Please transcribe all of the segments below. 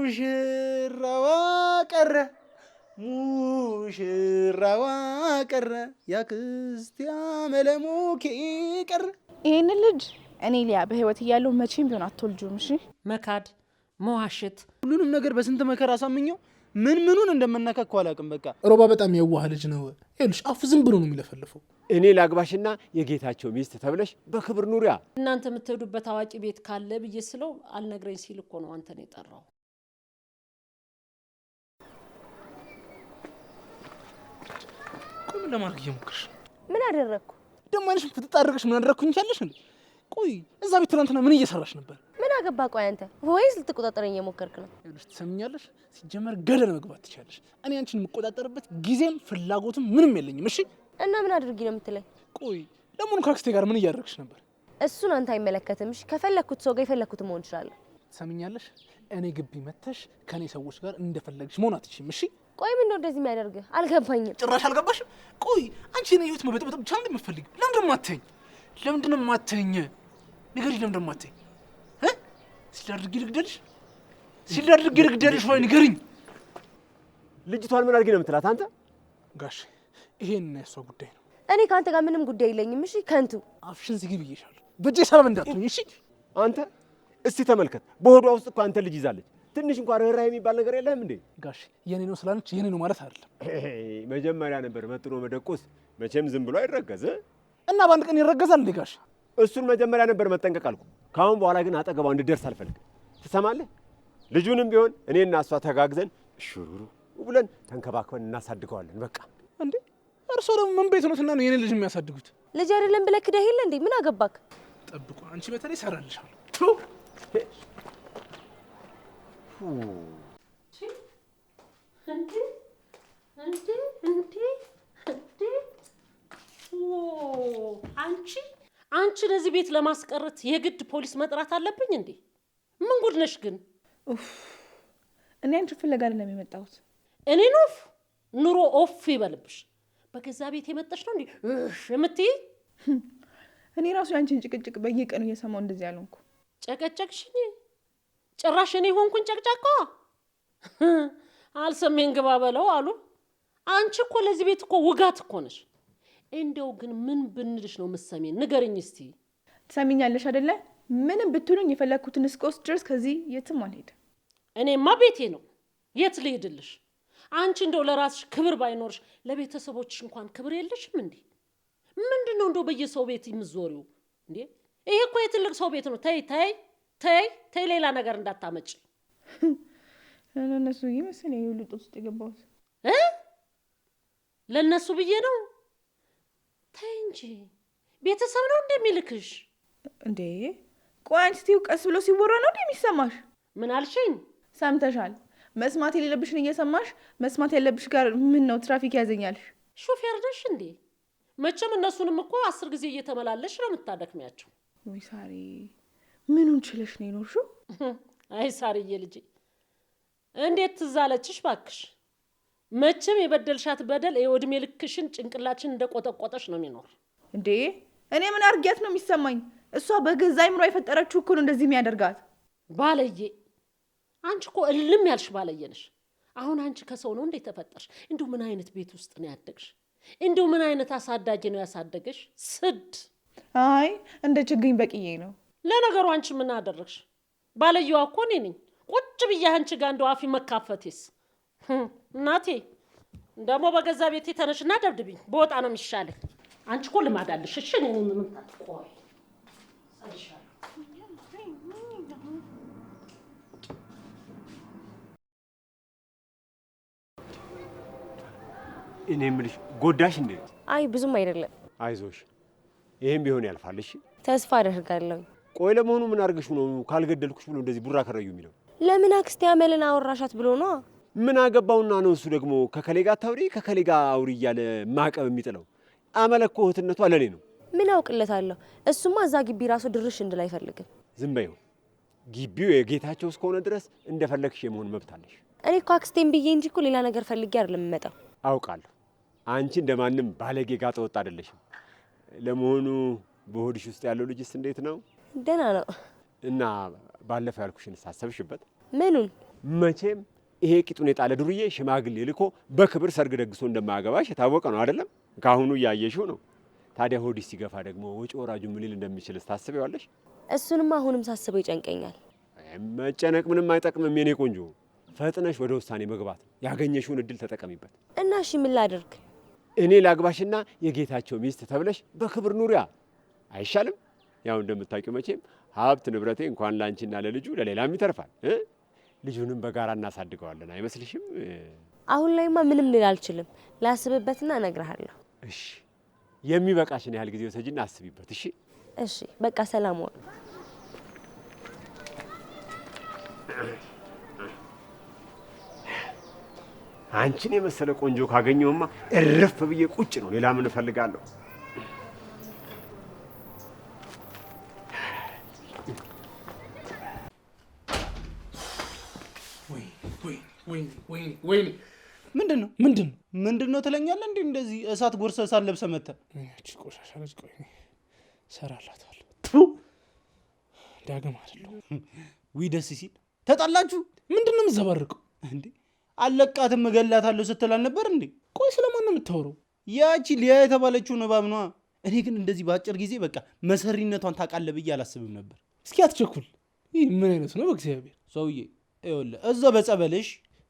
ሙሽራዋ ቀረ ሙሽራዋ ቀረ ያክስት ያመለሙኪ ቀረ። ይሄን ልጅ እኔ ሊያ በህይወት እያለሁ መቼም ቢሆን አትወልጁም። እሺ መካድ መዋሸት ሁሉንም ነገር በስንት መከራ አሳምኘው ምኑን እንደምነካከው አላውቅም። በቃ ሮባ በጣም የዋህ ልጅ ነው። ይኸውልሽ አፉ ዝም ብሎ ነው የሚለፈልፈው። እኔ ላግባሽና የጌታቸው ሚስት ተብለሽ በክብር ኑሪያ። እናንተ የምትሄዱበት አዋቂ ቤት ካለ ብዬ ስለው አልነግረኝ ሲል እኮ ነው አንተን የጠራው። ቆይ ምን ለማድረግ እየሞከርሽ? ምን አደረግኩ ደግሞ? አንቺ ፍትጣረቅሽ ምን አደረግኩኝ ያለሽ እንዴ? ቆይ እዛ ቤት ትናንትና ምን እየሰራሽ ነበር? ምን አገባ? ቆይ አንተ ወይስ ልትቆጣጠረኝ እየሞከርክ ነው? ይኸውልሽ ትሰምኛለሽ፣ ሲጀመር ገደል መግባት ትችያለሽ። እኔ አንቺን የምቆጣጠርበት ጊዜም ፍላጎትም ምንም የለኝም። እሺ እና ምን አድርጊ ነው የምትለኝ? ቆይ ለምን ከአክስቴ ጋር ምን እያደረግሽ ነበር? እሱን አንተ አይመለከትም። እሺ ከፈለኩት ሰው ጋር የፈለኩት መሆን እችላለሁ። ትሰምኛለሽ፣ እኔ ግቢ መተሽ ከኔ ሰዎች ጋር እንደፈለግሽ መሆን አትችይም። እሺ ቆይ ምን ነው እንደዚህ የሚያደርግህ? አልገባኝም። ጭራሽ አልገባሽም? ቆይ አንቺ እኔ ህይወት መበጥበጥ ብቻ ነው የምትፈልጊው? ለምንድን ነው የማትይኝ? ለምንድን ነው የማትይኝ? ንገሪኝ፣ ለምንድን ነው የማትይኝ? ሲላድርጊ ልግደልሽ ወይ ንገሪኝ። ልጅቷን ምን አድርጊ ነው የምትላት አንተ? ጋሽ ይሄን የእሷ ጉዳይ ነው። እኔ ከአንተ ጋር ምንም ጉዳይ የለኝም። እሺ ከንቱ አፍሽን ዝጊ ብዬሻለሁ። በእጄ ሰበብ እንዳትሆኝ። እሺ አንተ እስቲ ተመልከት፣ በሆዷ ውስጥ እኮ አንተ ልጅ ይዛለች። ትንሽ እንኳን ርህራሄ የሚባል ነገር የለህም እንዴ? ጋሽ የኔ ነው ስላለች የኔ ነው ማለት አይደለም። መጀመሪያ ነበር መጥኖ መደቆስ። መቼም ዝም ብሎ አይረገዝ እና በአንድ ቀን ይረገዛል እንዴ ጋሽ? እሱን መጀመሪያ ነበር መጠንቀቅ አልኩ። ካሁን በኋላ ግን አጠገቧ እንድደርስ አልፈልግም። ትሰማለህ? ልጁንም ቢሆን እኔና እሷ ተጋግዘን ሹሩሩ ብለን ተንከባክበን እናሳድገዋለን። በቃ እንዴ እርሶ ደግሞ ምን ቤት ነውትና ነው የኔ ልጅ የሚያሳድጉት? ልጅ አይደለም ብለህ ክደህ የለ እንዴ? ምን አገባክ? ጠብቁ፣ አንቺ በተለይ ሰራልሻለሁ። አንቺ ለዚህ ቤት ለማስቀረት የግድ ፖሊስ መጥራት አለብኝ እንዴ? ምን ጉድ ነሽ ግን? እኔ አንቺ ፍለጋ አይደለም የመጣሁት። እኔ ኑሮ ኦፍ ይበልብሽ። በገዛ ቤት የመጣሽ ነው እንዴ የምትይ? እኔ ራሱ ያንቺን ጭቅጭቅ በየቀኑ እየሰማው እንደዚህ ያልሆንኩ። ጨቀጨቅሽኝ? ጭራሽ እኔ ሆንኩኝ ጨቅጫቃ? አልሰሜን ግባ በለው አሉ። አንቺ እኮ ለዚህ ቤት እኮ ውጋት እኮ ነሽ። እንደው ግን ምን ብንልሽ ነው የምትሰሚን? ንገረኝ እስቲ። ትሰሚኛለሽ አይደለ? ምንም ብትሉኝ የፈለኩትን እስከወስድ ድረስ ከዚህ የትም አልሄድም። እኔማ ቤቴ ነው፣ የት ልሄድልሽ? አንቺ እንደው ለራስሽ ክብር ባይኖርሽ ለቤተሰቦችሽ እንኳን ክብር የለሽም እንዴ? ምንድነው እንደው በየሰው ቤት የምትዞሪው እንዴ? ይሄ እኮ የትልቅ ሰው ቤት ነው። ተይ ሌላ ነገር እንዳታመጪ። ለነሱ ይመስለኝ የሁሉ ጦስ ውስጥ የገባሁት ለነሱ ብዬ ነው። ተይ እንጂ ቤተሰብ ነው እንደሚልክሽ እንዴ? ቆይ አንቺ ትይው ቀስ ብሎ ሲወራ ነው እንዴ የሚሰማሽ? ምን አልሽኝ? ሰምተሻል? መስማት የሌለብሽን እየሰማሽ መስማት ያለብሽ ጋር ምን ነው ትራፊክ ያዘኛልሽ? ሾፌር ነሽ እንዴ? መቼም እነሱንም እኮ 10 ጊዜ እየተመላለሽ ነው የምታደክሚያቸው። ወይ ሳሪ ምኑን ችለሽ ነው የኖርሽው? አይ ሳሪዬ ልጄ እንዴት ትዛለችሽ ባክሽ። መቼም የበደልሻት በደል የወድሜ ልክሽን ጭንቅላችን እንደቆጠቆጠሽ ነው የሚኖር። እንዴ እኔ ምን አርጊያት ነው የሚሰማኝ? እሷ በገዛ አይምሮ የፈጠረችው እኮ ነው እንደዚህ የሚያደርጋት። ባለዬ አንቺ እኮ እልም ያልሽ ባለዬ ነሽ። አሁን አንቺ ከሰው ነው እንዴ ተፈጠርሽ? እንደው ምን አይነት ቤት ውስጥ ነው ያደግሽ? እንደው ምን አይነት አሳዳጊ ነው ያሳደገሽ? ስድ አይ እንደ ችግኝ በቅዬ ነው። ለነገሩ አንቺ ምን አደረግሽ? ባለየዋ እኮ እኔ ነኝ። ቁጭ ብዬ አንቺ ጋር እንደው አፊ መካፈቴስ እናቴ ደግሞ በገዛ ቤቴ ተነሽና ደብድብኝ በወጣ ነው የሚሻለኝ። አንቺ እኮ ልማድ አለሽ። እሺ እኔ ምን ታጥቆይ እኔ የምልሽ ጎዳሽ እንዴ? አይ ብዙም አይደለም። አይዞሽ፣ ይሄም ቢሆን ያልፋል። እሺ ተስፋ አደርጋለሁ። ቆይ ለመሆኑ ምን አርገሽ ነው ካልገደልኩሽ ብሎ እንደዚህ ቡራ ከረዩ የሚለው? ለምን አክስቴ አመልን አወራሻት ብሎ ነው? ምን አገባውና ነው እሱ ደግሞ ከከሌ ጋር ታውሪ ከከሌ ጋር አውሪ እያለ ማቀብ የሚጥለው? አመለ እኮ እህትነቷ ለኔ ነው። ምን አውቅለታለሁ? እሱማ እዛ ግቢ ራሱ ድርሽ እንድል አይፈልግም። ዝም በይው። ግቢው የጌታቸው እስከሆነ ድረስ እንደፈለግሽ የመሆን መብት አለሽ። እኔ እኮ አክስቴን ብዬ እንጂ እኮ ሌላ ነገር ፈልጌ አይደለም የምመጣው። አውቃለሁ። አንቺ እንደማንም ባለጌ ጋር ተወጣ አይደለሽም። ለመሆኑ በሆድሽ ውስጥ ያለው ልጅስ እንዴት ነው? ደህና ነው። እና ባለፈው ያልኩሽን ሳሰብሽበት? ምኑን? መቼም ይሄ ቂጡን የጣለ ዱርዬ ሽማግሌ ልኮ በክብር ሰርግ ደግሶ እንደማያገባሽ የታወቀ ነው አይደለም? ካሁኑ እያየሽው ነው። ታዲያ ሆዲስ ሲገፋ ደግሞ ወጪ ወራጁ ምን ሊል እንደሚችል ታስቢዋለሽ? እሱንማ አሁንም ሳስበው ይጨንቀኛል። መጨነቅ ምንም አይጠቅምም የኔ ቆንጆ። ፈጥነሽ ወደ ውሳኔ መግባት፣ ያገኘሽውን እድል ተጠቀሚበት። እና እሺ ምን ላድርግ? እኔ ላግባሽና የጌታቸው ሚስት ተብለሽ በክብር ኑሪያ አይሻልም? ያው እንደምታውቂው መቼም ሀብት ንብረቴ እንኳን ላንቺና ለልጁ ለሌላም ይተርፋል። ልጁንም በጋራ እናሳድገዋለን አይመስልሽም? አሁን ላይማ ምንም ልል አልችልም። ላስብበትና እነግርሃለሁ። እሺ፣ የሚበቃሽን ያህል ጊዜ ወሰጂና አስቢበት። እሺ፣ እሺ፣ በቃ ሰላም ዋሉ። አንቺን የመሰለ ቆንጆ ካገኘውማ እርፍ ብዬ ቁጭ ነው። ሌላ ምን እፈልጋለሁ? ወይኔ ምንድን ነው ትለኛለህ? እንዴ እንደዚህ እሳት ጎርሰህ እሳት ለብሰህ መተህ እቺ ቆሻሻ ልጅ ቆይ ሰራላታለሁ። ዳግም አይደለም ዊ ደስ ሲል ተጣላችሁ? ምንድን ነው የምትዘባርቀው እንዴ? አለቃትም እገላታለሁ ስትል አልነበር እንዴ? ቆይ ስለማን ነው የምታወራው? ያቺ ሊያ የተባለችው እባብ ነዋ። እኔ ግን እንደዚህ በአጭር ጊዜ በቃ መሰሪነቷን ታውቃለህ ብዬ አላስብም ነበር። እስኪ አትቸኩል። ይህ ምን አይነት ነው በእግዚአብሔር? ሰውዬ ይኸውልህ እዛ በጸበልሽ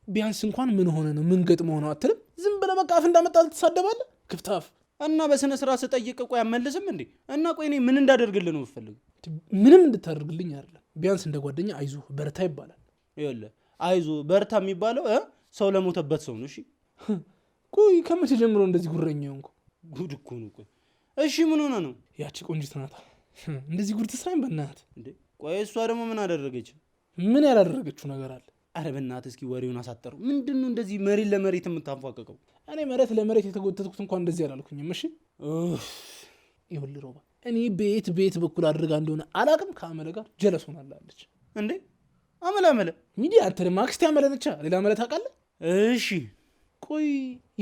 ቢያንስ እንኳን ምን ሆነ ነው ምን ገጥሞ ነው አትልም? ዝም ብለህ በቃ አፍ እንዳመጣልህ ትሳደባለህ። ክፍታፍ እና በስነ ስርዓት ስጠይቅ ቆይ አመልስም እንዴ? እና ቆይ እኔ ምን እንዳደርግልህ ነው የምፈልገው? ምንም እንድታደርግልኝ አይደለም። ቢያንስ እንደ ጓደኛ አይዞህ በርታ ይባላል። ይኸውልህ አይዞህ በርታ የሚባለው ሰው ለሞተበት ሰው ነው። እሺ ቆይ ከመቼ ጀምሮ እንደዚህ ጉረኛ ሆንኩ? ጉድ እኮ ነው። ቆይ እሺ ምን ሆነ ነው? ያቺ ቆንጂት ናታ እንደዚህ ጉድ ትስራኝ በእናትህ እንዴ? ቆይ እሷ ደግሞ ምን አደረገች? ምን ያላደረገችው ነገር አለ? አረ በእናትህ እስኪ ወሬውን አሳጠሩ። ምንድን ነው እንደዚህ መሬት ለመሬት የምታንፏቀቀው? እኔ መሬት ለመሬት የተጎተትኩት እንኳን እንደዚህ አላልኩኝም። እሺ ይኸውልህ ሮባ፣ እኔ ቤት በኩል አድርጋ እንደሆነ አላቅም ከአመለ ጋር ጀለስ ሆናላለች። እንዴ አመለ ሚዲያ አንተ ደግሞ አክስቴ አመለ ነቻ። ሌላ አመለ ታውቃለህ? እሺ ቆይ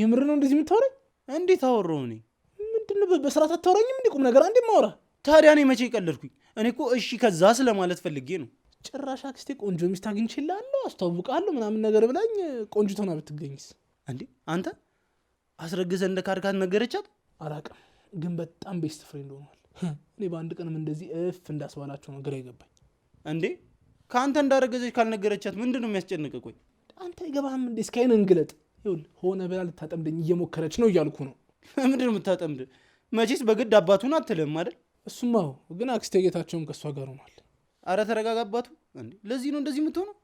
የምር ነው እንደዚህ የምታወራኝ? እንዴት አወራሁ እኔ? ምንድነው በስርዓት አታወራኝም? እንዴ ቁም ነገር አንዴ ማውራ። ታዲያ እኔ መቼ ቀለድኩኝ? እኔ እኮ እሺ ከዛ ስለማለት ፈልጌ ነው። ጭራሽ አክስቴ ቆንጆ ሚስት አግኝቼልሃለሁ አስተዋውቃለሁ ምናምን ነገር ብላኝ ቆንጆ ሆና ብትገኝስ? እንዴ አንተ አስረግዘህ እንደ ካድካት ነገረቻት? አላቅም ግን በጣም ቤስት ፍሬንድ ሆኗል። እኔ በአንድ ቀንም እንደዚህ እንዳስባላቸው ነው ግራ ይገባኝ። እንዴ ከአንተ እንዳረገዘች ካልነገረቻት ምንድን ነው የሚያስጨንቅ? ቆይ አንተ አይገባህም እንዴ? እስካይን እንግለጥ። ይኸውልህ ሆነ ብላ ልታጠምደኝ እየሞከረች ነው እያልኩ ነው። ምንድን ነው የምታጠምድ? መቼስ በግድ አባቱን አትልም አይደል? እሱማው ግን አክስቴ ጌታቸውም ከእሷ ጋር ሆኗል። አረ ተረጋጋ አባቱ። እንዴ ለዚህ ነው እንደዚህ የምትሆነው?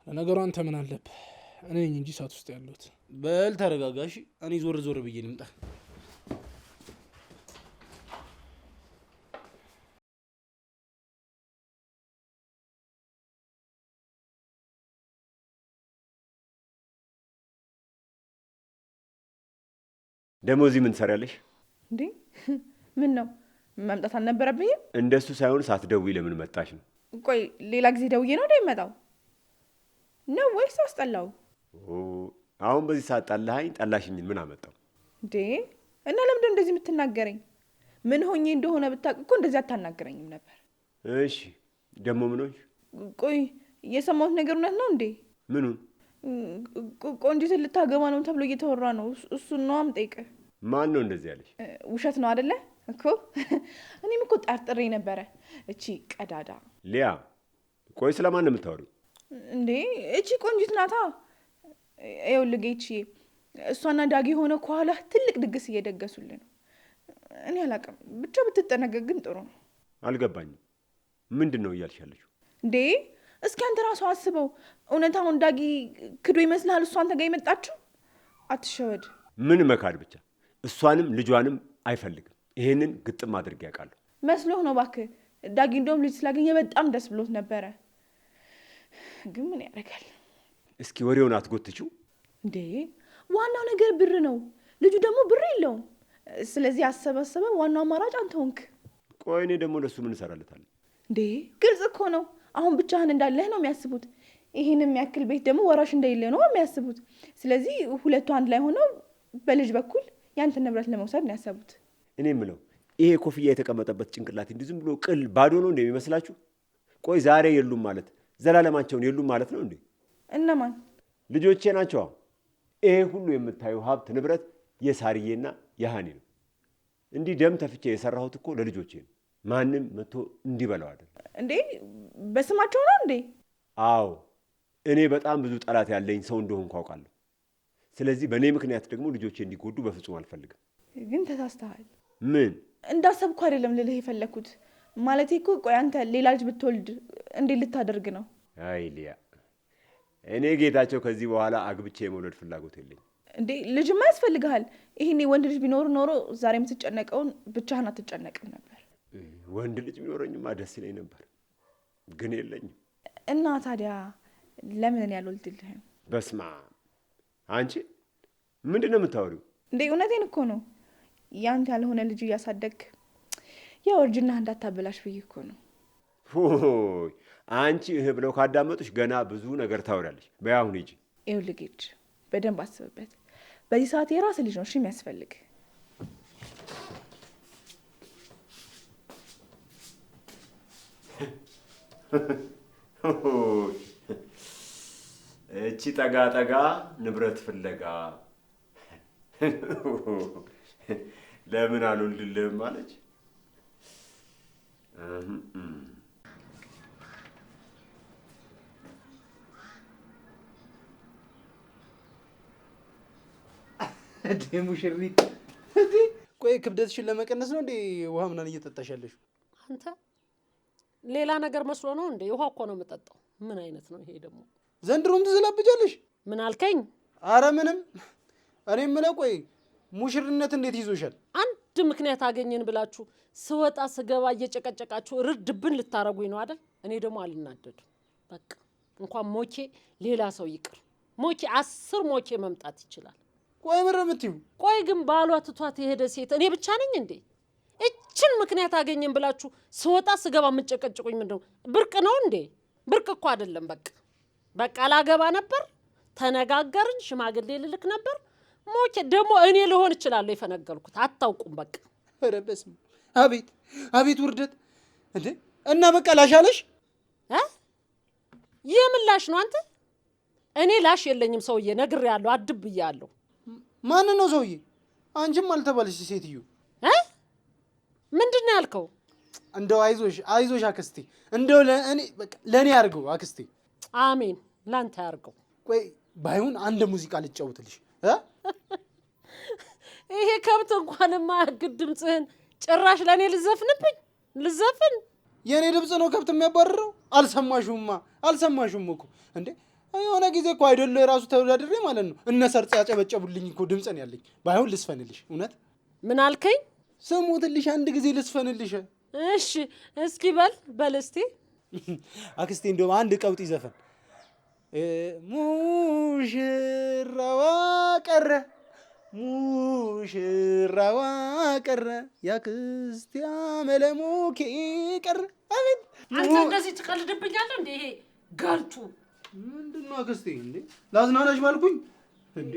ለነገሩ አንተ ምን አለብህ? እኔ ነኝ እንጂ እሳት ውስጥ ያለሁት። በል ተረጋጋ እሺ። እኔ ዞር ብዬ ልምጣ። ደግሞ እዚህ ምን ትሰሪያለሽ? እንዴ ምን ነው መምጣት አልነበረብኝም? እንደሱ ሳይሆን ሳትደውይ ለምን መጣሽ ነው? ቆይ ሌላ ጊዜ ደውዬ ነው እንደሚመጣው ነው ወይስ አስጠላው? አሁን በዚህ ሰዓት ጠላሽኝ ምን አመጣው እንዴ? እና ለምንድን እንደዚህ የምትናገረኝ? ምን ሆኜ እንደሆነ ብታውቅ እኮ እንደዚህ አታናገረኝም ነበር። እሺ ደግሞ ምን ሆንሽ? ቆይ የሰማሁት ነገር እውነት ነው እንዴ? ምኑን? ቆንጂትን ልታገባ ነው ተብሎ እየተወራ ነው። እሱን ነው የምጠይቅህ። ማን ነው እንደዚህ ያለሽ? ውሸት ነው አይደለ እኮ? እኔም እኮ ጠርጥሬ ነበረ። እቺ ቀዳዳ ሊያ። ቆይ ስለማን ነው የምታወሪው? እንዴ እቺ ቆንጂት ናታ። ይኸውልህ ጌችዬ፣ እሷና ዳጊ የሆነ ከኋላ ትልቅ ድግስ እየደገሱልን ነው። እኔ አላውቅም፣ ብቻ ብትጠነቀቅ ግን ጥሩ ነው። አልገባኝም። ምንድን ነው እያልሽ ያለሽው? እንዴ እስኪ አንተ ራሱ አስበው። እውነታውን ዳጊ ክዶ ይመስልሃል እሷ አንተ ጋር የመጣችው? አትሸወድ። ምን መካድ ብቻ። እሷንም ልጇንም አይፈልግም። ይሄንን ግጥም አድርጌ ያውቃለሁ። መስሎህ ነው እባክህ። ዳጊ እንደውም ልጅ ስላገኘ በጣም ደስ ብሎት ነበረ። ግን ምን ያደርጋል። እስኪ ወሬውን አትጎትችው። እንዴ ዋናው ነገር ብር ነው። ልጁ ደግሞ ብር የለውም። ስለዚህ አሰበሰበ። ዋናው አማራጭ አንተ ሆንክ። ቆይ እኔ ደግሞ ለሱ ምን እሰራለታለሁ? እንዴ ግልጽ እኮ ነው። አሁን ብቻህን እንዳለህ ነው የሚያስቡት። ይህን የሚያክል ቤት ደግሞ ወራሽ እንደሌለ ነው የሚያስቡት። ስለዚህ ሁለቱ አንድ ላይ ሆነው በልጅ በኩል ያንተን ንብረት ለመውሰድ ነው ያሰቡት። እኔ የምለው ይሄ ኮፍያ የተቀመጠበት ጭንቅላት እንዲህ ዝም ብሎ ቅል ባዶ ነው እንደሚመስላችሁ? ቆይ ዛሬ የሉም ማለት ዘላለማቸውን የሉም ማለት ነው እንዴ? እነማን? ልጆቼ ናቸው። ይሄ ሁሉ የምታዩ ሀብት ንብረት የሳርዬና የሃኒ ነው። እንዲህ ደም ተፍቼ የሰራሁት እኮ ለልጆቼ ነው። ማንም መጥቶ እንዲበላው አይደል እንዴ? በስማቸው ነው እንዴ? አዎ፣ እኔ በጣም ብዙ ጠላት ያለኝ ሰው እንደሆንኩ አውቃለሁ። ስለዚህ በእኔ ምክንያት ደግሞ ልጆቼ እንዲጎዱ በፍጹም አልፈልግም። ግን ተሳስተሃል። ምን? እንዳሰብኩ አይደለም ልልህ የፈለኩት። ማለቴ እኮ ቆይ አንተ ሌላ ልጅ ብትወልድ እንዴት ልታደርግ ነው? አይ ሊያ፣ እኔ ጌታቸው ከዚህ በኋላ አግብቼ የመውለድ ፍላጎት የለኝም። እንዴ ልጅማ ያስፈልግሃል። ይሄኔ ወንድ ልጅ ቢኖር ኖሮ ዛሬ የምትጨነቀውን ብቻህን አትጨነቅም ነበር። ወንድ ልጅ ቢኖረኝማ ደስ ይለኝ ነበር፣ ግን የለኝም። እና ታዲያ ለምን እኔ አልወልድልህም? በስማ አንቺ ምንድን ነው የምታወሪው? እንዴ እውነቴን እኮ ነው። ያንተ ያልሆነ ልጅ እያሳደግክ ያው እርጅና እንዳታበላሽ ብዬ እኮ ነው። ሆይ አንቺ እህ ብለው ካዳመጡሽ ገና ብዙ ነገር ታወሪያለሽ። በያሁን ሂጂ። ይኸውልህ ጌጅ፣ በደንብ አስብበት። በዚህ ሰዓት የራስህ ልጅ ነው እሺ የሚያስፈልግ። እቺ ጠጋ ጠጋ ንብረት ፍለጋ ለምን አልወልድልህም አለች። እንዴ ሙሽሪት፣ ቆይ ክብደትሽን ለመቀነስ ነው እንዴ ውሃ ምናምን እየጠጣሽ ያለሽው? አንተ ሌላ ነገር መስሎ ነው እንዴ? ውሃ እኮ ነው የምጠጣው። ምን አይነት ነው ይሄ ደግሞ? ዘንድሮም ትዘላብጃለሽ። ምን አልከኝ? አረ ምንም። እኔ የምለው ቆይ ሙሽርነት እንዴት ይዞሻል? አንድ ምክንያት አገኘን ብላችሁ ስወጣ ስገባ እየጨቀጨቃችሁ ርድብን ልታረጉኝ ነው አይደል? እኔ ደግሞ አልናደድም። በቃ እንኳን ሞኬ ሌላ ሰው ይቅር፣ ሞኬ 10 ሞኬ መምጣት ይችላል። ቆይ ምን የምትይው? ቆይ ግን ባሏ ትቷት የሄደ ሴት እኔ ብቻ ነኝ እንዴ? እችን ምክንያት አገኘን ብላችሁ ስወጣ ስገባ የምትጨቀጭቁኝ ምንድነው? ብርቅ ነው እንዴ? ብርቅ እኮ አይደለም። በቃ ላገባ ነበር፣ ተነጋገርን፣ ሽማግሌ ልልክ ነበር። ሞኬ ደግሞ እኔ ልሆን እችላለሁ የፈነገልኩት። አታውቁም በቃ። ኧረ በስመ አብ! አቤት ውርደት እንዴ! እና በቃ ላሻለሽ? የምን ላሽ ነው አንተ? እኔ ላሽ የለኝም ሰውዬ፣ ነግሬያለሁ፣ አድብያለሁ። ማን ነው ሰውዬ? አንቺም አልተባለሽ ሴትዮ። ምንድን ነው ያልከው? እንደው አይዞሽ አክስቴ፣ እንደው ለእኔ ያርገው አክስቴ። አሜን፣ ላንተ ያርገው። ቆይ ባይሆን አንድ ሙዚቃ ልጫወትልሽ። ይሄ ከብት እንኳን የማያግድ ድምፅህን ጭራሽ ለእኔ ልዘፍንብኝ? ልዘፍን? የእኔ ድምፅ ነው ከብት የሚያባርረው? አልሰማሹም እኮ እንዴ? የሆነ ጊዜ እኮ አይደለ የራሱ ተወዳድሬ ማለት ነው እነ ሰርጽ ያጨበጨቡልኝ እኮ ድምፅ ነው ያለኝ። ባይሆን ልስፈንልሽ። እውነት ምን አልከኝ? ስሙትልሽ አንድ ጊዜ ልስፈንልሽ። እሺ እስኪ በል እስቲ አክስቴ። እንደውም አንድ ቀውጢ ዘፈን ሙሽራዋ ቀረ ሙሽራዋ ቀረ ያክስቴ አመለሙኬ ቀረ። አቤት አንተ እንደዚህ ትቀልድብኛለህ እንዴ? ይሄ ጋልቱ ምንድን ነው አክስቴ? እንዴ ላዝናናሽ ባልኩኝ እንዴ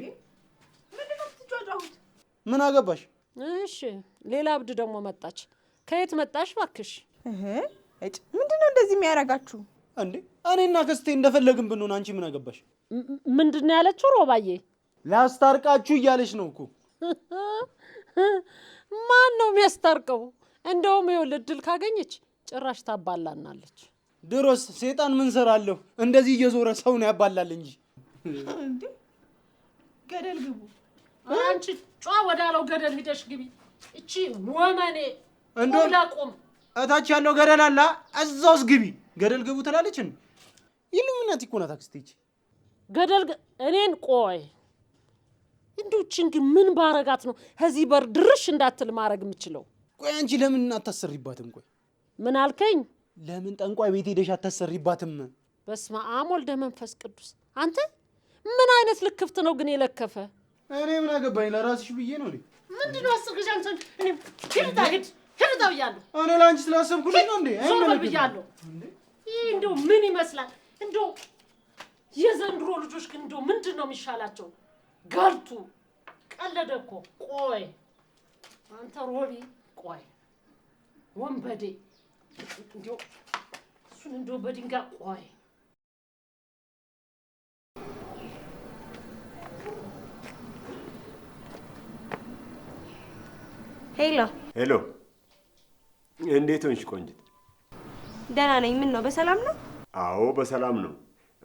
ምንድን ነው የምትጫጫሁት? ምን አገባሽ? እሺ ሌላ እብድ ደግሞ መጣች። ከየት መጣሽ ባክሽ? ምንድን ነው እንደዚህ የሚያረጋችሁ እንዴ? እኔና አክስቴ እንደፈለግን ብንሆን አንቺ ምን አገባሽ? ምንድን ነው ያለችው ሮባዬ? ላስታርቃችሁ እያለች ነው እኮ። ማን ነው የሚያስታርቀው? እንደውም ይኸውልህ እድል ካገኘች ጭራሽ ታባላናለች። ድሮስ ሴጣን ምን ሰራለሁ? እንደዚህ እየዞረ ሰውን ያባላል እንጂ። እንዴ ገደል ግቡ። አንቺ ጫ ወዳለው ገደል ሂደሽ ግቢ። እቺ ወመኔ እንደውም ላቁም። እታች ያለው ገደል አለ፣ እዛውስ ግቢ። ገደል ግቡ ትላለች እንዴ? ኢሉሚናቲ እኮ ናት አክስቴ። ገደል እኔን ቆይ እንዶችን ግን ምን ባረጋት ነው ከዚህ በር ድርሽ እንዳትል ማረግ የምችለው? ቆይ አንቺ ለምን አታሰሪባትም? ቆይ ምን አልከኝ? ለምን ጠንቋይ ቤት ሄደሽ አታሰሪባትም? በስመ አብ ወልደ መንፈስ ቅዱስ። አንተ ምን አይነት ልክፍት ነው ግን የለከፈ? እኔ ምን አገባኝ? ለራስሽ ብዬ ነው። ምንድን ነው አስር ጊዜ አንተን እኔ ሂድ ብያለሁ። እኔ ለአንቺ ስላሰብኩልኝ ነው እንዴ? ዞር ብያለሁ። ይህ እንደው ምን ይመስላል? እንደው የዘንድሮ ልጆች ግን እንደው ምንድን ነው የሚሻላቸው? ጋልቱ ቀለደ እኮ። ቆይ አንተ ሮቢ፣ ቆይ ወንበዴ፣ እንደው እሱን እንደው በድንጋይ ቆይ ሄሎ ሄሎ፣ እንዴት ሆንሽ ቆንጅት? ደህና ነኝ። ምን ነው በሰላም ነው? አዎ በሰላም ነው።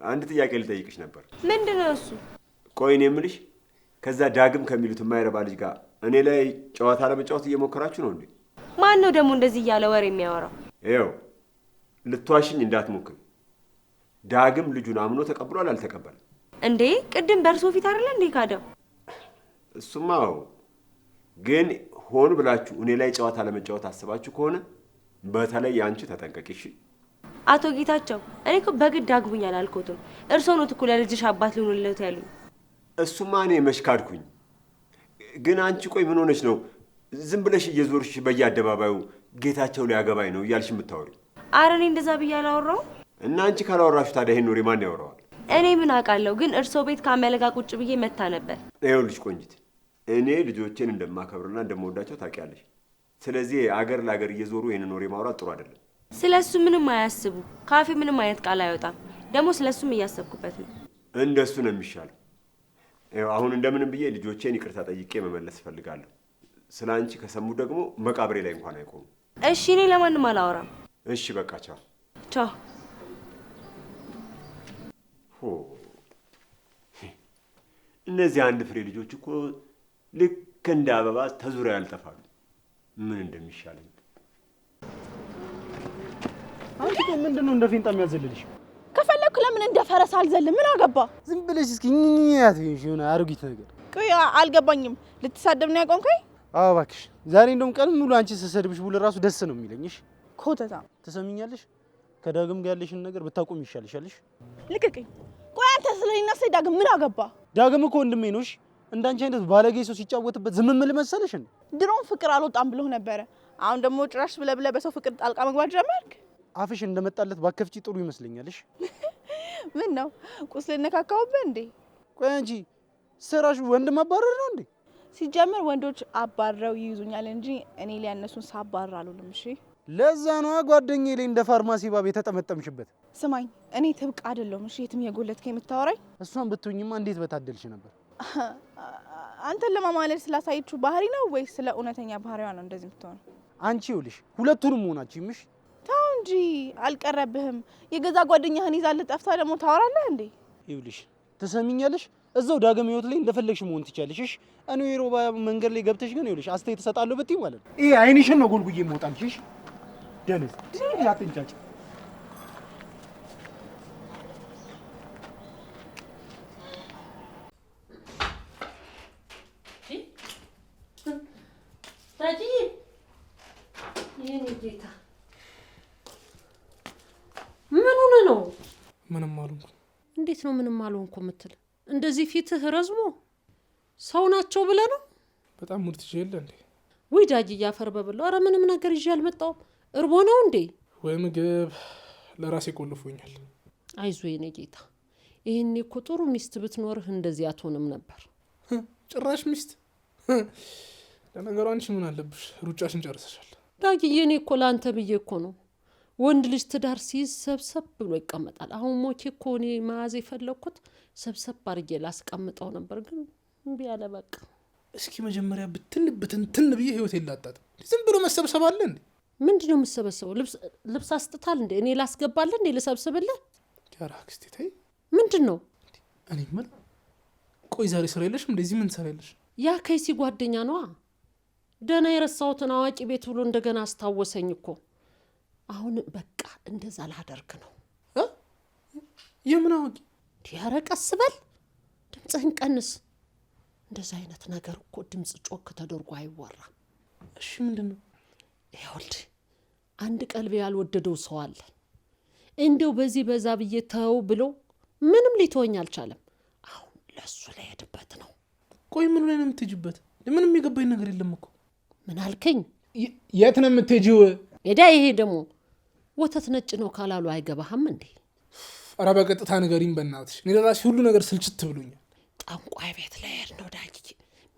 አንድ ጥያቄ ልጠይቅሽ ነበር። ምንድን ነው እሱ? ቆይ እኔ የምልሽ ከዛ ዳግም ከሚሉት የማይረባ ልጅ ጋር እኔ ላይ ጨዋታ ለመጫወት እየሞከራችሁ ነው እንዴ? ማን ነው ደግሞ እንደዚህ እያለ ወሬ የሚያወራው? ይኸው ልትዋሽኝ እንዳትሞክር። ዳግም ልጁን አምኖ ተቀብሏል አልተቀበለም? እንዴ ቅድም በእርሶ ፊት አይደለ እንዴ ካደው? እሱማ ግን ሆን ብላችሁ እኔ ላይ ጨዋታ ለመጫወት አስባችሁ ከሆነ በተለይ አንቺ ተጠንቀቂ እሺ? አቶ ጌታቸው እኔ እኮ በግድ አግቡኝ አላልኩትም። እርሶ ነው እኮ ለልጅሽ አባት ልሆንለት ያሉኝ። እሱማ እኔ መሽካድኩኝ። ግን አንቺ ቆይ ምን ሆነሽ ነው ዝም ብለሽ እየዞርሽ በየአደባባዩ ጌታቸው ሊያገባኝ ነው እያልሽ የምታወሪ? ኧረ እኔ እንደዛ ብዬ አላወራሁም። እና አንቺ ካላወራችሁ ታዲያ ይሄን ወሬ ማን ያወራዋል? እኔ ምን አውቃለሁ። ግን እርሶ ቤት ካመለጋ ቁጭ ብዬ መታ ነበር። ይኸውልሽ ቆንጂት፣ እኔ ልጆቼን እንደማከብርና እንደምወዳቸው ታውቂያለሽ። ስለዚህ አገር ለአገር እየዞሩ ይሄንን ወሬ ማውራት ጥሩ አይደለም። ስለሱ ምንም አያስቡ። ካፌ ምንም አይነት ቃል አይወጣም። ደግሞ ስለሱም እያሰብኩበት ነው። እንደሱ ነው የሚሻለው። አሁን እንደምንም ብዬ ልጆቼን ይቅርታ ጠይቄ መመለስ እፈልጋለሁ። ስለ አንቺ ከሰሙ ደግሞ መቃብሬ ላይ እንኳን አይቆሙ። እሺ እኔ ለማንም አላወራም። እሺ በቃ ቻው ቻው። እነዚህ አንድ ፍሬ ልጆች እኮ ልክ እንደ አበባ ተዙሪያ ያልጠፋሉ። ምን እንደሚሻለኝ አንቺ ምንድነው እንደ ፌንጣ የሚያዘልልሽ? ከፈለኩ ለምን እንደ ፈረስ አልዘልም? ምን አገባ? ዝም ብለሽ እስኪ ኝኝኛት ይሁን አሮጊት ነገር። ቆይ አልገባኝም። ልትሳደብ ነው ያቆምከኝ? አዎ እባክሽ፣ ዛሬ እንደውም ቀን ሙሉ አንቺ ስሰድብሽ ብሎ ራሱ ደስ ነው የሚለኝ። እሺ ኮተታ ትሰሚኛለሽ? ከዳግም ጋር ያለሽን ነገር ብታቆም ይሻልሻልሽ። ልቀቀኝ። ቆይ አንተ ስለኔና ስለ ዳግም ምን አገባ? ዳግም እኮ ወንድሜ ነው። እሺ እንዳንቺ አይነት ባለጌ ሰው ሲጫወትበት ዝም ምን ልመሰለሽ እንዴ? ድሮም ፍቅር አልወጣም ብሎ ነበረ። አሁን ደግሞ ጭራሽ ብለህ በሰው ፍቅር ጣልቃ መግባት ጀመርክ። አፍሽ እንደመጣለት ባከፍጪ ጥሩ ይመስለኛልሽ። ምን ነው ቁስል ነካካውብህ እንዴ? ቆይ አንቺ ስራሽ ወንድ ማባረር ነው እንዴ? ሲጀምር ወንዶች አባረው ይይዙኛል እንጂ እኔ ሊያነሱን ሳባረር አልሆንም። እሺ ለዛ ነው ጓደኛዬ ላይ እንደ ፋርማሲ ባብ የተጠመጠምሽበት። ስማኝ፣ እኔ ትብቅ አይደለሁም። እሺ የትም የጎለትከኝ የምታወራኝ? እሷን ብትሆኝማ እንዴት በታደልሽ ነበር። አንተን ለማማለል ስላሳየችው ባህሪ ነው ወይስ ስለ እውነተኛ ባህሪዋ ነው እንደዚህ የምትሆነው? አንቺ ይኸውልሽ ሁለቱንም መሆናችሁ ይምሽ። ተው እንጂ አልቀረብህም። የገዛ ጓደኛህን ይዛልህ ጠፍታ ደግሞ ታወራለህ እንዴ? ይኸውልሽ ትሰሚኛለሽ፣ እዛው ዳግም ህይወት ላይ እንደፈለግሽ መሆን ትቻለሽ። እሺ እኔ የሮባ መንገድ ላይ ገብተሽ ግን ይኸውልሽ አስተያየት እሰጣለሁ ብትይ ማለት ነው ይሄ አይንሽን ነው ጎልጉዬ የምወጣልሽ። እሺ ደነስ ያትንጫጭ ጌታ ምን ሆነ ነው? ምንም አልሆንኩም። እንዴት ነው ምንም አልሆንኩ የምትል? እንደዚህ ፊትህ ረዝሞ ሰው ናቸው ብለህ ነው? በጣም ሙድ ትችል እንዴ? ወይ ዳጊ እያፈር በብለው። ኧረ ምንም ነገር ይዤ አልመጣሁም። እርቦ ነው እንዴ? ወይ ምግብ ለራሴ ቆልፎኛል። አይዞ የኔ ጌታ፣ ይሄኔ እኮ ጥሩ ሚስት ብትኖርህ እንደዚህ አትሆንም ነበር። ጭራሽ ሚስት። ለነገሩ አንቺ ምን አለብሽ? ሩጫሽን ጨርሰሻል። ዳጊዬ፣ እኔ እኮ ለአንተ ብዬ እኮ ነው። ወንድ ልጅ ትዳር ሲይዝ ሰብሰብ ብሎ ይቀመጣል። አሁን ሞኬ እኮ እኔ መያዝ የፈለግኩት ሰብሰብ አድርጌ ላስቀምጠው ነበር፣ ግን እምቢ አለ በቃ። እስኪ መጀመሪያ ብትን ብዬ ህይወት የላጣት ዝም ብሎ መሰብሰብ አለ እንዴ? ምንድን ነው የምሰበሰበው? ልብስ አስጥታል እንዴ? እኔ ላስገባለህ እንዴ? ልሰብስብልህ? ያራ አክስቴ ተይ። ምንድን ነው? እኔ ምን ቆይ ዛሬ ስራ የለሽም? እንደዚህ ምን ትሰሪያለሽ? ያ ከይሲ ጓደኛ ነዋ። ደህና የረሳሁትን አዋቂ ቤት ብሎ እንደገና አስታወሰኝ እኮ። አሁን በቃ እንደዛ ላደርግ ነው። የምን አዋቂ? ኧረ ቀስ በል፣ ድምፅህን ቀንስ። እንደዛ አይነት ነገር እኮ ድምፅ ጮክ ተደርጎ አይወራም። እሺ ምንድን ነው? ይኸውልህ አንድ ቀልቤ ያልወደደው ሰው አለ። እንደው በዚህ በዛ ብዬ ተው ብሎ ምንም ሊተወኝ አልቻለም። አሁን ለሱ ልሄድበት ነው። ቆይ ምን ላይ ነው የምትሄጂበት? ምንም የገባኝ ነገር የለም እኮ። ምን አልከኝ? የት ነው የምትሄጂው? ሄዳ ይሄ ደግሞ ወተት ነጭ ነው ካላሉ አይገባህም እንዴ? ኧረ በቀጥታ ንገሪኝ በእናትሽ። እኔ ለራሴ ሁሉ ነገር ስልችት ብሎኛል። ጠንቋይ ቤት ልሄድ ነው ዳጊ።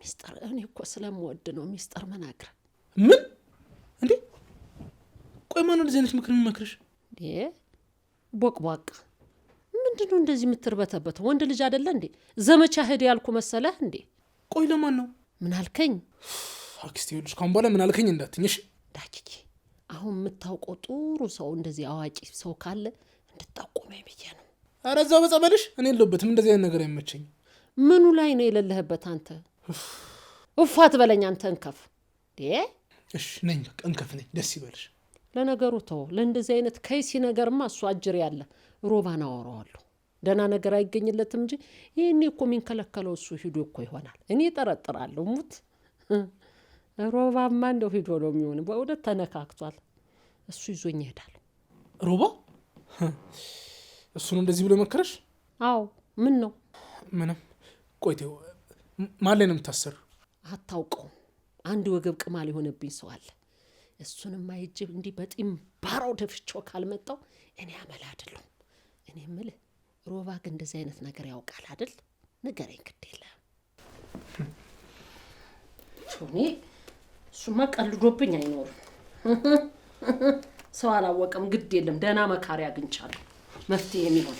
ሚስጥር እኔ እኮ ስለምወድ ነው ሚስጥር መናገር። ምን እንዴ? ቆይ ማን እንደዚህ አይነት ምክር የሚመክርሽ? እንዴ ቦቅቧቅ፣ ምንድነው እንደዚህ የምትርበተበት? ወንድ ልጅ አይደለ እንዴ? ዘመቻ ሄድ ያልኩ መሰለህ እንዴ? ቆይ ለማን ነው? ምን አልከኝ? አክስቴ ይኸውልሽ ካሁን በኋላ ምን አልከኝ እንዳትኝ እሺ ዳኪኪ አሁን የምታውቀው ጥሩ ሰው እንደዚህ አዋቂ ሰው ካለ እንድታቆመኝ ብዬ ነው። ኧረ እዛው በጸበልሽ እኔ የለሁበትም እንደዚህ አይነት ነገር አይመቸኝም። ምኑ ላይ ነው የሌለህበት አንተ? ውፋት በለኝ አንተ እንከፍ እሺ ነኝ በቃ እንከፍ ነኝ ደስ ይበልሽ። ለነገሩ ተው ለእንደዚህ አይነት ከይሲ ነገርማ እሱ አጅር ያለ ሮባን አወራዋለሁ። ደህና ነገር አይገኝለትም እንጂ ይሄኔ እኮ የሚንከለከለው እሱ ሂዶ እኮ ይሆናል። እኔ ጠረጥራለሁ። ሙት ሮባማ እንደው ሂዶ ነው የሚሆን። በእውነት ተነካክቷል። እሱ ይዞኝ ይሄዳል። ሮባ እሱ ነው እንደዚህ ብሎ መከረሽ? አዎ ምን ነው? ምንም። ቆይቴው ማን ላይ ነው የምታሰሩ? አታውቀውም። አንድ ወገብ ቅማል የሆነብኝ ሰው አለ። እሱንም አይጅብ እንዲህ በጢም ባራው ደፍቼው ካልመጣው እኔ አመል አይደለም። እኔ የምልህ ሮባ ግን እንደዚህ አይነት ነገር ያውቃል አይደል? ንገረኝ ግድ የለም። እኔ እሱማ ቀልዶብኝ አይኖርም። ሰው አላወቀም ግድ የለም። ደህና መካሪ አግኝቻለሁ መፍትሄ የሚሆን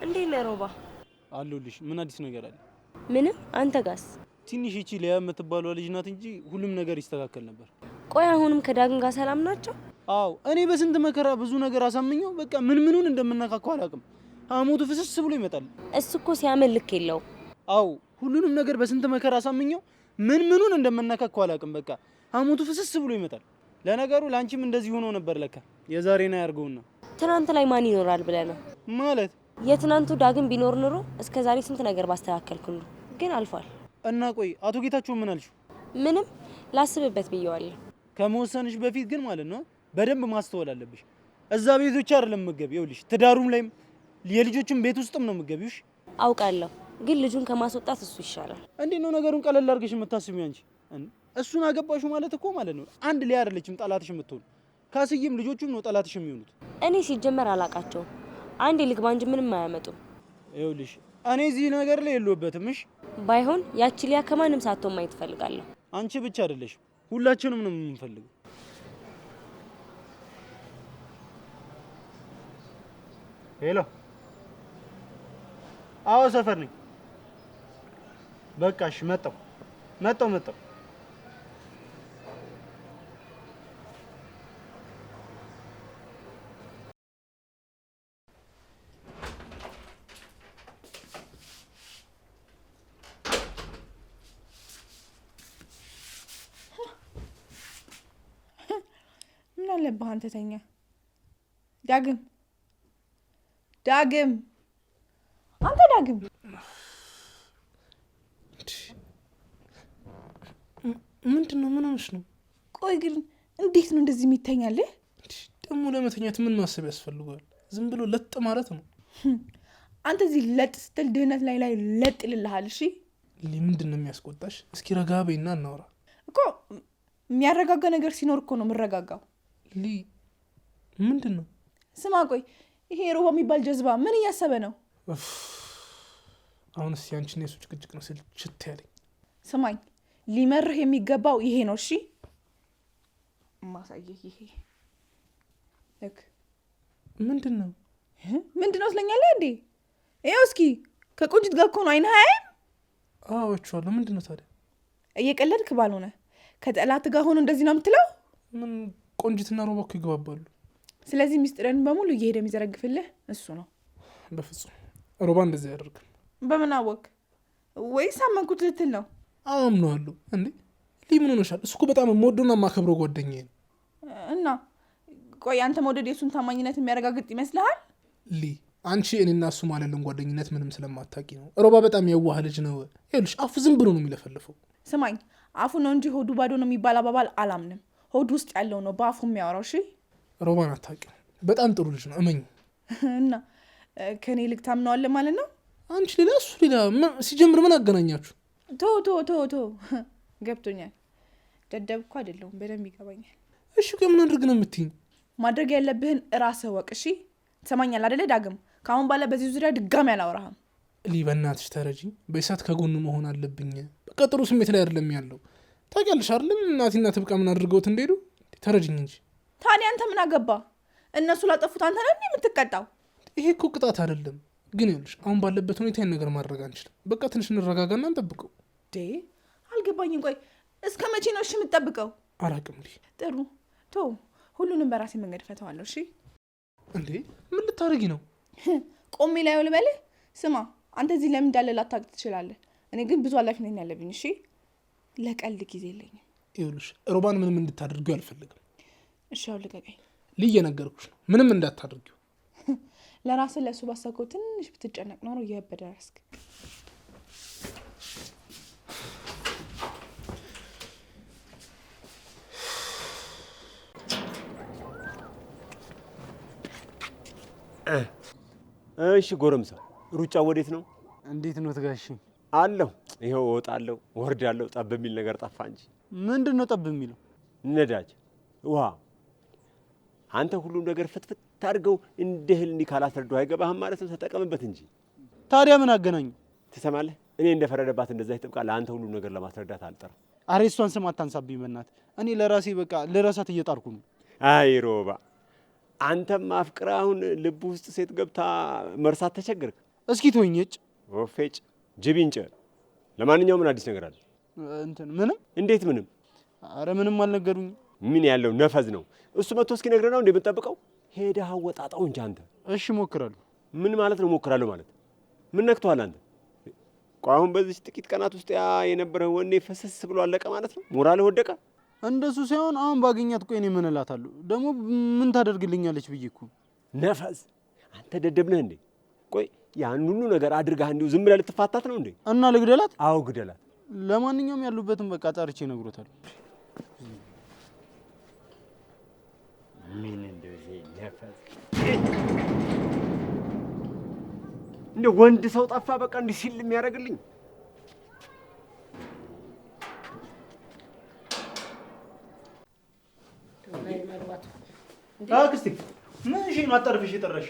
እንዴት ነህ ሮባ? አለሁልሽ። ምን አዲስ ነገር አለ? ምንም። አንተ ጋስ? ትንሽ እቺ ሊያ የምትባለው ልጅ ናት እንጂ ሁሉም ነገር ይስተካከል ነበር። ቆይ አሁንም ከዳግም ጋር ሰላም ናቸው? አዎ እኔ በስንት መከራ ብዙ ነገር አሳምኘው በቃ ምኑን እንደምናካካው አላውቅም። ሐሞቱ ፍስስ ብሎ ይመጣል። እሱ እኮ ሲያመል ልክ የለውም። አዎ ሁሉንም ነገር በስንት መከራ አሳምኘው ምኑን እንደምናካካው አላውቅም። በቃ ሐሞቱ ፍስስ ብሎ ይመጣል። ለነገሩ ላንቺም እንደዚህ ሆኖ ነበር ለካ። የዛሬና ያርገውና ትናንት ላይ ማን ይኖራል ብለህ ነው ማለት? የትናንቱ ዳግም ቢኖር ኑሮ እስከዛሬ ስንት ነገር ባስተካከልኩሉ። ግን አልፏል። እና ቆይ አቶ ጌታቸው ምን አልሽው? ምንም ላስብበት ብየዋለሁ። ከመወሰንሽ በፊት ግን ማለት ነው በደንብ ማስተዋል አለብሽ። እዛ ቤት ብቻ አይደለም መገብ ይውልሽ፣ ትዳሩም ላይም የልጆችም ቤት ውስጥም ነው መገቢውሽ። አውቃለሁ፣ ግን ልጁን ከማስወጣት እሱ ይሻላል። እንዴ ነው ነገሩን ቀለል አድርገሽ የምታስቢው አንቺ? እሱን አገባሹ ማለት እኮ ማለት ነው አንድ ላይ አይደለችም ጠላትሽ የምትሆን። ካስዬም ልጆቹም ነው ጠላትሽ የሚሆኑት። እኔ ሲጀመር አላቃቸውም። አንዴ ልግባ እንጂ ምንም አያመጡም። ይውልሽ እኔ እዚህ ነገር ላይ የለሁበትም። እሺ ባይሆን ያቺ ሊያ ከማንም ሳትሆን ማየት እፈልጋለሁ። አንቺ ብቻ አይደለሽ፣ ሁላችንም ነው የምንፈልገው። ሄሎ፣ አዎ ሰፈር ነኝ። በቃ እሺ፣ መጣሁ። ምን አለብህ አንተ ተኛ። ዳግም አንተ ዳግም ምንድነው? ምን ሆነሽ ነው? ቆይ ግን እንዴት ነው እንደዚህ የሚተኛልህ? ደግሞ ለመተኛት ምን ማሰብ ያስፈልገዋል? ዝም ብሎ ለጥ ማለት ነው። አንተ እዚህ ለጥ ስትል ድህነት ላይ ለጥ ይልልሃል። እሺ ምንድነው የሚያስቆጣሽ? እስኪ ረጋ በይና እናውራ እኮ። የሚያረጋጋ ነገር ሲኖር እኮ ነው የምረጋጋው። ምንድነው? ስማ ቆይ ይሄ ሮባ የሚባል ጀዝባ ምን እያሰበ ነው? አሁን እስኪ አንቺና የሱ ጭቅጭቅ ነው ስልችት ያለኝ። ስማኝ ሊመርህ የሚገባው ይሄ ነው። እሺ ማሳየህ ይሄ ልክ ምንድነው ትለኛለህ እንዴ? ይኸው እስኪ ከቆንጅት ጋር እኮ ነው። አይንህ አያይም? አዎ እችዋለሁ። ምንድነው ታዲያ? እየቀለድክ ባልሆነ ከጠላት ጋር ሆኖ እንደዚህ ነው የምትለው? ምን ቆንጅትና ሮባ እኮ ይግባባሉ። ስለዚህ ሚስጥርን በሙሉ እየሄደ የሚዘረግፍልህ እሱ ነው። በፍጹም ሮባ እንደዚህ አያደርግም። በምን አወቅ? ወይስ አመንኩት ልትል ነው? አምነዋለሁ። እንዴ ምን ሆነሻል? እሱ እኮ በጣም የምወደውና የማከብረው ጓደኛዬ ነው። እና ቆይ አንተ መውደድ የሱን ታማኝነት የሚያረጋግጥ ይመስልሃል? አንቺ እኔና እሱ ማለልን ጓደኝነት ምንም ስለማታውቂ ነው። ሮባ በጣም የዋህ ልጅ ነው። ይኸውልሽ አፉ ዝም ብሎ ነው የሚለፈልፈው። ስማኝ አፉ ነው እንጂ ሆዱ ባዶ ነው የሚባል አባባል አላምንም። ሆዱ ውስጥ ያለው ነው በአፉ የሚያወራው። እሺ ሮባን አታውቂም። በጣም ጥሩ ልጅ ነው እመኝ። እና ከኔ ልክ ታምነዋለህ ማለት ነው? አንቺ ሌላ እሱ ሌላ። ሲጀምር ምን አገናኛችሁ? ቶ ገብቶኛል። ደደብ እኮ አይደለሁም፣ በደንብ ይገባኛል። እሺ ምን አድርግ ነው የምትይኝ? ማድረግ ያለብህን እራስህ ወቅ። እሺ ትሰማኛል አይደለ ዳግም? ከአሁን ባለ በዚህ ዙሪያ ድጋሚ አላወራህም። በእናትሽ ተረጂ። በእሳት ከጎኑ መሆን አለብኝ። በቃ ጥሩ ስሜት ላይ አይደለም ያለው። ታውቂያለሽ አይደለም እናቴና ትብቃ ምን አድርገውት እንደሄዱ። ተረጅኝ እንጂ። ታዲያ አንተ ምን አገባ? እነሱ ላጠፉት አንተ ነህ የምትቀጣው። ይሄ እኮ ቅጣት አይደለም። ግን ይኸውልሽ አሁን ባለበት ሁኔታ ይሄን ነገር ማድረግ አንችልም። በቃ ትንሽ እንረጋጋና እንጠብቀው። አልገባኝም። ቆይ እስከ መቼ ነው እሺ የምትጠብቀው? አላውቅም። ጥሩ ቶ ሁሉንም በራሴ መንገድ ፈተዋለሁ። እሺ እንዴ ምን ልታደርጊ ነው? ቆሜ ላይ ልበልህ። ስማ አንተ እዚህ ለምን እንዳለ ላታውቅ ትችላለህ። እኔ ግን ብዙ ኃላፊነት ያለብኝ። እሺ ለቀልድ ጊዜ የለኝም። ይኸውልሽ ሮባን ምንም እንድታደርጊው አልፈልግም። እሺ አሁን ልቀቀኝ። ልየነገርኩሽ ነው ምንም እንዳታደርጊው። ለራስህ ለእሱ ባሰብከው ትንሽ ብትጨነቅ ኖሮ እየበደ ራስክ። እሺ ጎረምሳ ሩጫ ወዴት ነው? እንዴት ነው ትጋሽ? አለሁ ይኸው እወጣለሁ ወርዳለሁ። ጠብ የሚል ነገር ጠፋ እንጂ። ምንድን ነው ጠብ የሚለው? ነዳጅ፣ ውሃ። አንተ ሁሉም ነገር ፍትፍት አድርገው እንደ እህል እንዲህ ካላስረዳው አይገባህም ማለት ነው። ተጠቀምበት እንጂ። ታዲያ ምን አገናኙ? ትሰማለህ? እኔ እንደፈረደባት እንደዛ ይጥብቃ ለአንተ ሁሉም ነገር ለማስረዳት አልጠራም። አሬ እሷን ስም አታንሳብኝ በእናትህ። እኔ ለራሴ በቃ ልረሳት እየጣርኩ ነው። አይ ሮባ፣ አንተም አፍቅራ አሁን ልብ ውስጥ ሴት ገብታ መርሳት ተቸገርክ። እስኪ ተወኝጭ ወፌጭ ጅቢንጨ። ለማንኛውም ምን አዲስ ነገር አለ? እንትን ምንም። እንዴት ምንም? አረ ምንም አልነገሩኝ። ምን ያለው ነፈዝ ነው እሱ። መጥቶ እስኪ ነግረናው እንደ የምትጠብቀው ሄደህ አወጣጣው እንጂ አንተ። እሺ ሞክራለሁ። ምን ማለት ነው ሞክራለሁ ማለት? ምን ነክቷል አንተ? ቆይ አሁን በዚህ ጥቂት ቀናት ውስጥ ያ የነበረ ወኔ ፈሰስ ብሎ አለቀ ማለት ነው? ሞራልህ ወደቀ? እንደሱ ሳይሆን አሁን ባገኛት ቆይ እኔ ምን እላታለሁ? ደግሞ ምን ታደርግልኛለች ብዬ እኮ። ነፈዝ አንተ ደደብ ነህ እንዴ? ቆይ ያን ሁሉ ነገር አድርጋህ እንዲሁ ዝም ብለህ ልትፋታት ነው እንዴ? እና ልግደላት? አዎ ግደላት። ለማንኛውም ያሉበትን በቃ ጣርቼ እነግሮታለሁ። ምን እንደዚህ ነፈዝ እንደ ወንድ ሰው ጠፋ በቃ እንዲህ ሲል የሚያደርግልኝ። አክስቴ ምን እሺ ነው አጣርፍሽ የጠራሽ?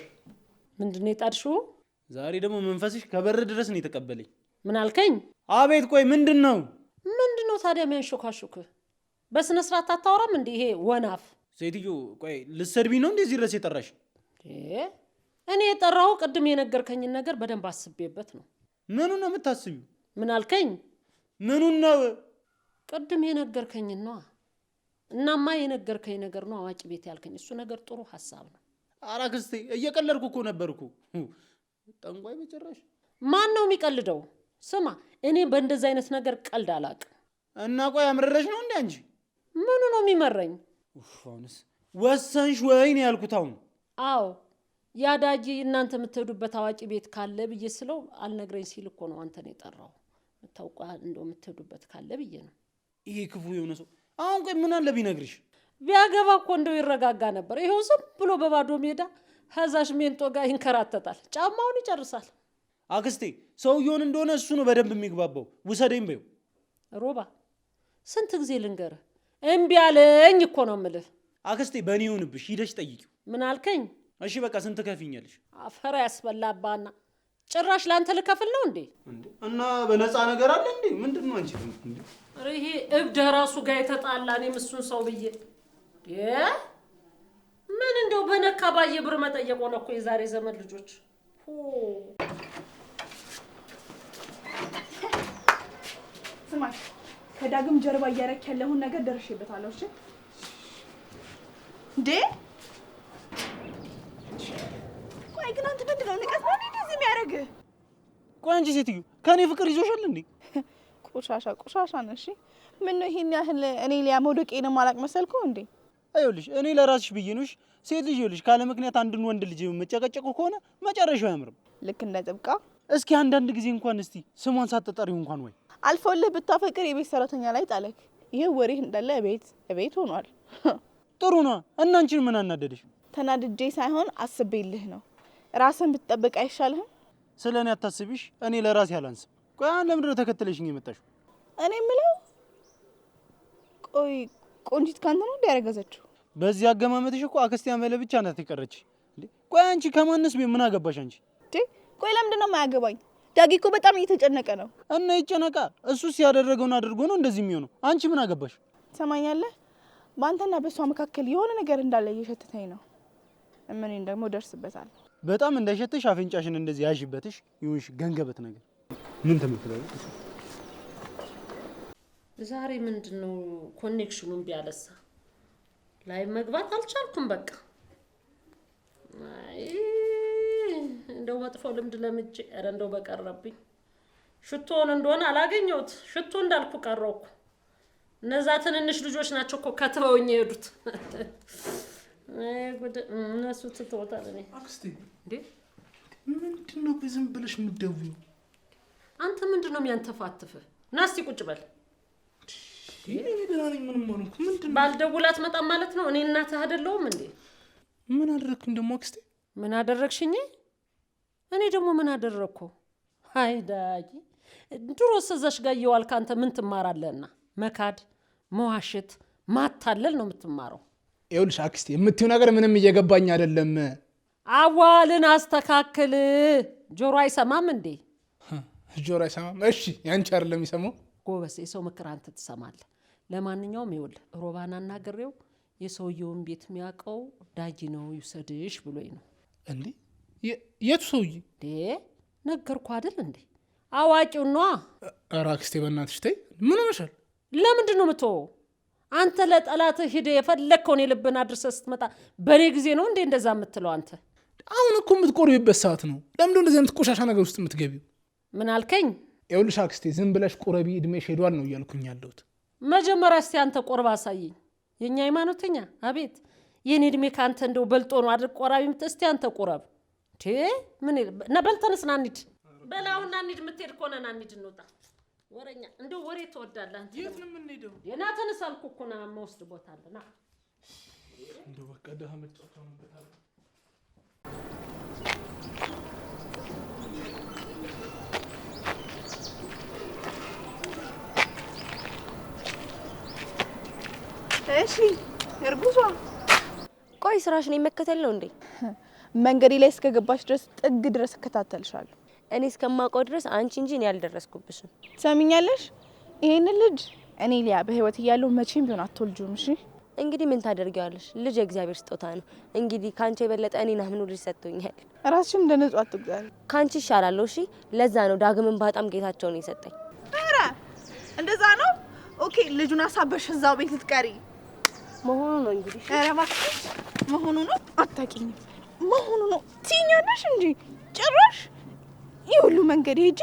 ምንድን ነው የጣድሽው? ዛሬ ደግሞ መንፈስሽ ከበር ድረስ ነው የተቀበለኝ። ምን አልከኝ? አቤት። ቆይ ምንድን ነው ታዲያ የሚያንሾካሹክህ? በስነ ስርዓት አታወራም እንዴ? ይሄ ወናፍ ሴትዮ። ቆይ ልትሰድቢኝ ነው እንደዚህ ድረስ የጠራሽ? እኔ የጠራው ቅድም የነገርከኝን ነገር በደንብ አስቤበት ነው። ምኑን ነው የምታስቢው? ምን አልከኝ? ምኑን ነው? ቅድም የነገርከኝን ነው። እናማ የነገርከኝ ነገር ነው አዋቂ ቤት ያልከኝ። እሱ ነገር ጥሩ ሐሳብ ነው። ኧረ አክስቴ እየቀለድኩ እኮ ነበርኩ። ጠንቋይ በጭራሽ። ማን ነው የሚቀልደው? ስማ እኔ በእንደዚህ አይነት ነገር ቀልድ አላውቅም። እና ቆይ አምረረሽ ነው እንዴ አንቺ? ምኑ ነው የሚመረኝ? አሁንስ ወሰንሽ ወይ ነው ያልኩት። አሁን አዎ ያዳጂ እናንተ የምትሄዱበት አዋቂ ቤት ካለ ብዬ ስለው አልነግረኝ ሲል እኮ ነው አንተን የጠራው። የምታውቀው እንደው የምትሄዱበት ካለ ብዬ ነው። ይሄ ክፉ የሆነ ሰው አሁን ቆይ ምን አለ ቢነግርሽ? ቢያገባ እኮ እንደው ይረጋጋ ነበር። ይሄው ዝም ብሎ በባዶ ሜዳ ከዛሽ ሜንጦ ጋር ይንከራተታል፣ ጫማውን ይጨርሳል። አክስቴ ሰውየውን እንደሆነ እሱ ነው በደንብ የሚግባባው። ውሰደኝ በይው። ሮባ ስንት ጊዜ ልንገርህ? እምቢ አለኝ እኮ ነው የምልህ። አክስቴ በእኔ ይሁንብሽ፣ ሂደሽ ጠይቂው። ምን አልከኝ? እሺ በቃ ስንት ከፍኛለሽ? አፈር ያስበላባና ጭራሽ ላንተ ልከፍል ነው እንዴ? እና በነፃ ነገር አለ እንዴ? ምንድን ነው አንቺ እንዴ? ይሄ እብድ ራሱ ጋር የተጣላ እኔም እሱን ሰው ብዬ ምን እንደው በነካ ባየ ብር መጠየቅ ሆነ እኮ የዛሬ ዘመን ልጆች። ስማ ከዳግም ጀርባ እያረክ ያለውን ነገር ደርሼበታለሁ። እሺ እንዴ ቆይ ግን አንተ ምንድን ነው ንቀት ነው እንደዚህ የሚያደርግህ? ቆይ አንቺ ሴትዮ ከኔ ፍቅር ይዞሻል እንዴ? ቆሻሻ ነሽ። ምን ነው ይሄን ያህል እኔ ሊያመውደቄን ማላቅ መሰልኩ እንዴ? አይውልሽ እኔ ለራስሽ ብዬ ነሽ። ሴት ልጅ ይውልሽ ካለ ምክንያት አንድን ወንድ ልጅ መጨቀጨቁ ከሆነ መጨረሻው አያምርም። ልክ እንደ ጥብቃ። እስኪ አንዳንድ ጊዜ እንኳን እስቲ ስሟን ሳትጠሪው እንኳን ወይ አልፎልህ ብታፈቅር የቤት ሰራተኛ ላይ ጣለክ። ይሄ ወሬ እንዳለ ቤት ሆኗል። ጥሩ ነው። እና አንቺን ምን አናደደሽ? ተናድጄ ሳይሆን አስቤልህ ነው። ራስን ብትጠብቅ አይሻልህም? ስለኔ አታስቢሽ። እኔ ለራሴ አላንስም። ቆይ ለምንድን ነው ተከትለሽኝ የመጣሽው? እኔ የምለው ቆይ ቆንጂት ካንተ ነው እንዲያረጋዘችው? በዚህ አገማመትሽ እኮ አክስቴ አመለ ብቻ ናት የቀረች እንዴ? ቆይ አንቺ ከማንስ ምን አገባሽ አንቺ? ቆይ ለምንድን ነው የማያገባኝ? ዳጊ እኮ በጣም እየተጨነቀ ነው። እና ይጨነቃ። እሱስ ያደረገውን አድርጎ ነው እንደዚህ የሚሆነው። አንቺ ምን አገባሽ? ትሰማኛለህ? በአንተና በሷ መካከል የሆነ ነገር እንዳለ እየሸተተኝ ነው። እኔን ደግሞ ደርስበታለሁ። በጣም እንዳይሸትሽ አፍንጫሽን እንደዚህ ያዥበትሽ ይሁንሽ ገንገበት ነገር ምን ተመክራለሽ? ዛሬ ምንድነው ኮኔክሽኑን ቢያለሳ ላይ መግባት አልቻልኩም። በቃ አይ እንደው መጥፎ ልምድ ለምጄ ኧረ እንደው በቀረብኝ ሽቶን እንደሆነ አላገኘሁት። ሽቶ እንዳልኩ ቀረውኩ። እነዛ ትንንሽ ልጆች ናቸው እኮ ከትበውኝ የሄዱት። ጉድ እነሱ ትተውታል። እኔ አክስቴ እንዴ ምንድነው በዝም ብለሽ የምትደውይው? አንተ ምንድነው የሚያንተፋትፍህ? ና እስቲ ቁጭ በል። እኔ ደህና ነኝ፣ ምንም አልሆንኩ። ምንድነው ባልደውላት መጣም ማለት ነው? እኔ እናትህ አይደለሁም እንዴ? ምን አደረግኩኝ ደግሞ አክስቴ? ምን አደረግሽኝ? እኔ ደግሞ ምን አደረግኩ? አይ ዳጊ ድሮስ እዛሽ ጋር እየዋልክ አንተ ምን ትማራለህና? መካድ፣ መዋሸት፣ ማታለል ነው የምትማረው። ይኸውልሽ አክስቴ የምትይው ነገር ምንም እየገባኝ አይደለም። አዋልን አስተካክል። ጆሮ አይሰማም እንዴ? ጆሮ አይሰማም? እሺ ያንቺ አይደለም የሚሰማው? ጎበስ፣ የሰው ምክር አንተ ትሰማለህ። ለማንኛውም ይኸውልህ ሮባን አናግሬው የሰውየውን ቤት የሚያውቀው ዳጊ ነው ይውሰድሽ ብሎኝ ነው። እንዴ የቱ ሰውዬ? እንዴ ነገርኩ አይደል እንዴ? አዋቂው ነዋ። ኧረ አክስቴ በእናትሽ ተይ። ምን ሆነሻል? ለምንድን ነው የምትወው? አንተ ለጠላትህ ሂደህ የፈለግከውን የልብን አድርሰህ ስትመጣ በኔ ጊዜ ነው እንዴ እንደዛ የምትለው አንተ? አሁን እኮ የምትቆርቢበት ሰዓት ነው። ለምንድን እንደዚህ አይነት ቆሻሻ ነገር ውስጥ የምትገቢው? ምን አልከኝ? ይኸውልሽ አክስቴ ዝም ብለሽ ቁረቢ፣ እድሜሽ ሄዷል ነው እያልኩኝ ያለሁት። መጀመሪያ እስቲ አንተ ቆርባ አሳየኝ። የኛ ሃይማኖተኛ አቤት የኔ እድሜ ካንተ እንደው በልጦ ነው አይደል ቆራቢ ምት እስቲ አንተ ቆረብ ምን ነበልተንስ ና እንሂድ በላውና እንሂድ። የምትሄድ ከሆነ ና እንሂድ እንውጣ። ወሬኛ እንደው ወሬ ትወዳለህ አንተ። የት ነው የምንሄደው? የናተንስ አልኩ እኮ ና የምወስድ ቦታ አለ ና። እንደው በቃ ደሃ መጫወቻ ነው በታል። እሺ እርጉዟ ቆይ ስራሽን የመከተል ነው እንዴ? መንገዴ ላይ እስከገባሽ ድረስ ጥግ ድረስ እከታተልሻለሁ። እኔ እስከማውቀው ድረስ አንቺ እንጂ እኔ አልደረስኩብሽም። ሰሚኛለሽ? ይሄንን ልጅ እኔ ሊያ በህይወት እያለሁ መቼም ቢሆን አትወልጂውም። እሺ እንግዲህ ምን ታደርጊዋለሽ? ልጅ የእግዚአብሔር ስጦታ ነው። እንግዲህ ካንቺ የበለጠ እኔ ናምኑ ልጅ ሰጥቶኛል። ራስሽን እንደ ንጹህ አትቁጠሪ። ካንቺ ይሻላለሁ። እሺ ለዛ ነው ዳግምን በጣም ጌታቸውን የሰጠኝ። ኧረ እንደዛ ነው። ኦኬ ልጁን አሳበሽ እዛው ቤት ልትቀሪ መሆኑ ነው እንግዲህ። ኧረ እባክሽ መሆኑ ነው። አታውቂኝም። መሆኑ ነው ትይኛለሽ እንጂ ጭራሽ ይሁሉ መንገድ ሄጄ